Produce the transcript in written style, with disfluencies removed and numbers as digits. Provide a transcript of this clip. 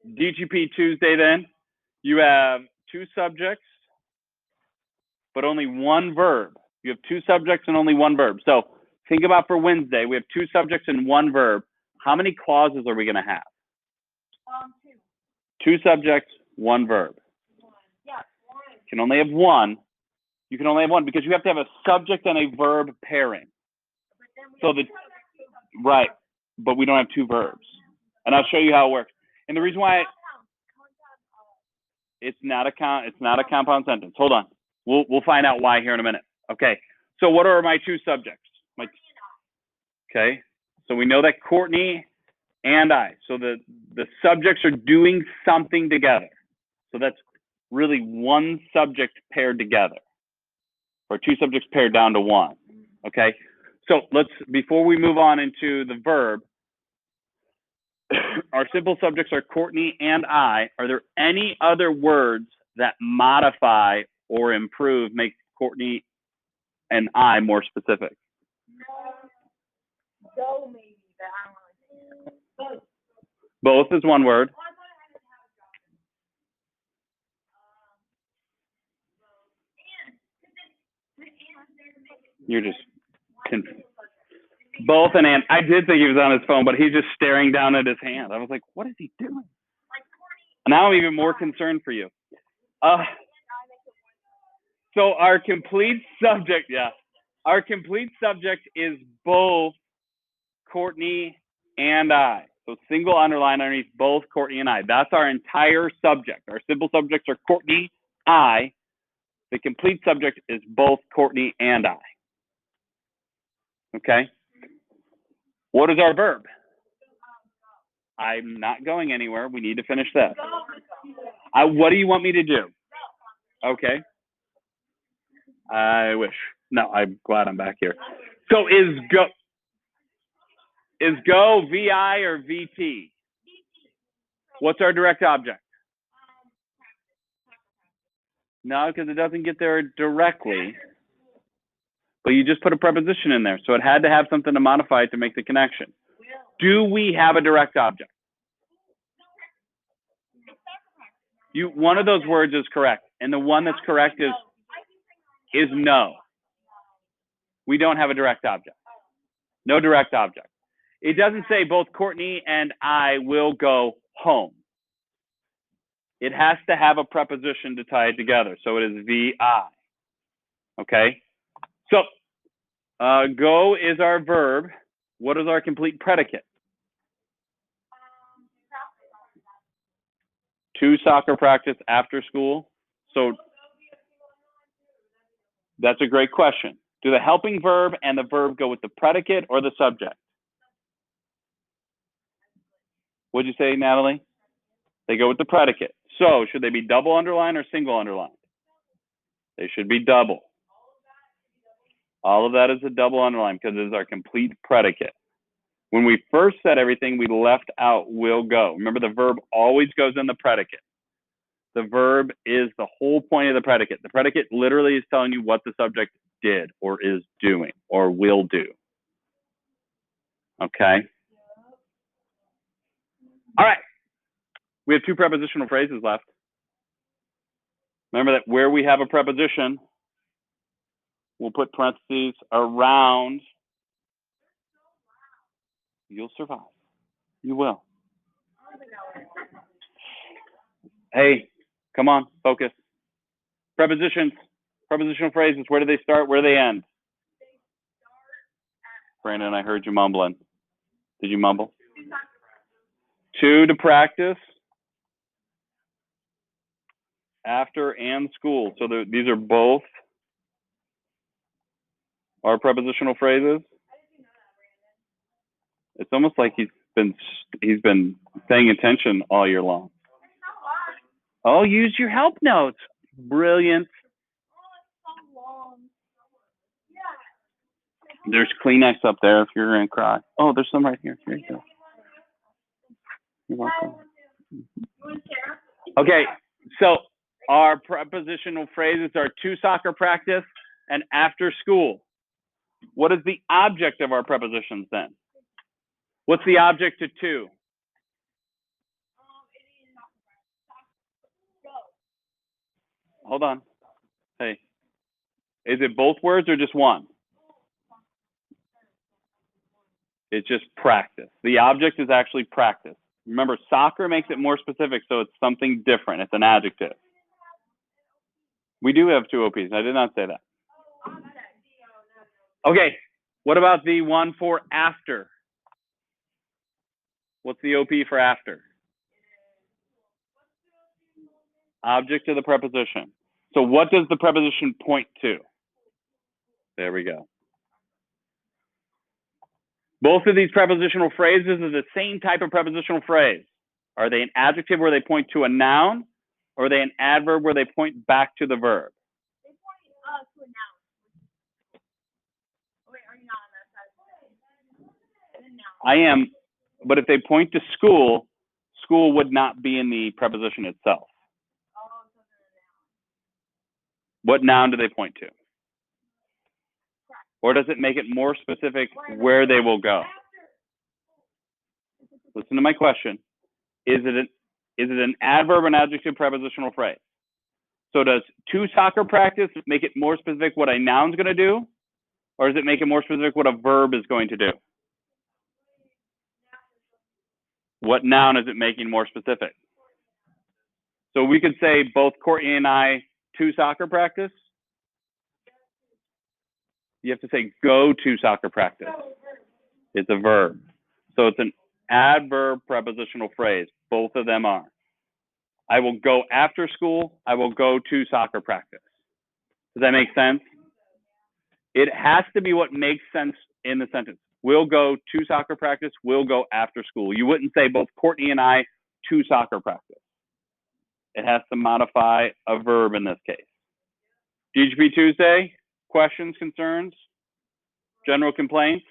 DGP Tuesday then, you have 2 subjects, but only 1 verb. You have 2 subjects and only 1 verb. So think about for Wednesday, we have 2 subjects and 1 verb. How many clauses are we going to have? 2 subjects, 1 verb. Yeah, 1. You can only have 1. You can only have 1 because you have to have a subject and a verb pairing. So right, but we don't have 2 verbs. And I'll show you how it works. And the reason why it's not a compound sentence. Hold on. We'll find out why here in a minute. Okay. So what are my 2 subjects? Okay. So we know that Courtney and I. So the subjects are doing something together. So that's really 1 subject paired together, or 2 subjects paired down to 1. Okay. So before we move on into the verb, our simple subjects are Courtney and I. Are there any other words that modify or improve, make Courtney and I more specific? Go maybe, but I don't know. Both is 1 word. You're just confused. Both and I did think he was on his phone, but he's just staring down at his hand. I was like, what is he doing? Now I'm even more concerned for you. So our complete subject, our complete subject is both Courtney and I. So single underline underneath both Courtney and I. That's our entire subject. Our simple subjects are Courtney, I. The complete subject is both Courtney and I. Okay? What is our verb? I'm not going anywhere. We need to finish this. What do you want me to do? Okay. I wish. No, I'm glad I'm back here. So is go VI or VT? What's our direct object? No, because it doesn't get there directly. But you just put a preposition in there. So it had to have something to modify it to make the connection. Do we have a direct object? One of those words is correct. And the one that's correct is no. We don't have a direct object. No direct object. It doesn't say both Courtney and I will go home. It has to have a preposition to tie it together. So it is VI. Okay? So go is our verb. What is our complete predicate? 2 soccer practice after school. So that's a great question. Do the helping verb and the verb go with the predicate or the subject? What'd you say, Natalie? They go with the predicate. So should they be double underlined or single underlined? They should be double. All of that is a double underline because it is our complete predicate. When we first said everything, we left out will go. Remember, the verb always goes in the predicate. The verb is the whole point of the predicate. The predicate literally is telling you what the subject did or is doing or will do. Okay? All right. We have 2 prepositional phrases left. Remember that where we have a preposition, we'll put parentheses around. You'll survive. You will. Hey, come on, focus. Prepositions, prepositional phrases, where do they start? Where do they end? Brandon, I heard you mumbling. Did you mumble? 2 to practice. After and school. So these are both our prepositional phrases. It's almost like he's been paying attention all year long. Oh, use your help notes. Brilliant. There's Kleenex up there if you're going to cry. Oh, there's some right here. Here you go. You're welcome. Okay, so our prepositional phrases are 2 soccer practice and after school. What is the object of our prepositions then? What's the object to 2? hold on. Hey, is it both words or just one? It's just practice. The object is actually practice. Remember, soccer makes it more specific, so it's something different. It's an adjective. We do have two OPs. I did not say that. Okay, what about the one for after? What's the OP for after? Object of the preposition. So what does the preposition point to? There we go. Both of these prepositional phrases are the same type of prepositional phrase. Are they an adjective where they point to a noun, or are they an adverb where they point back to the verb? They point to a noun. Wait, are you not on that side? I am, but if they point to school, school would not be in the preposition itself. What noun do they point to? Or does it make it more specific where they will go? Listen to my question. Is it an adverb or an adjective prepositional phrase? So does to soccer practice make it more specific what a noun's going to do? Or does it make it more specific what a verb is going to do? What noun is it making more specific? So we could say both Courtney and I to soccer practice. You have to say go to soccer practice. It's a verb. So it's an adverb prepositional phrase. Both of them are. I will go after school. I will go to soccer practice. Does that make sense? It has to be what makes sense in the sentence. We'll go to soccer practice. We'll go after school. You wouldn't say both Courtney and I to soccer practice. It has to modify a verb in this case. DGP Tuesday, questions, concerns, general complaints?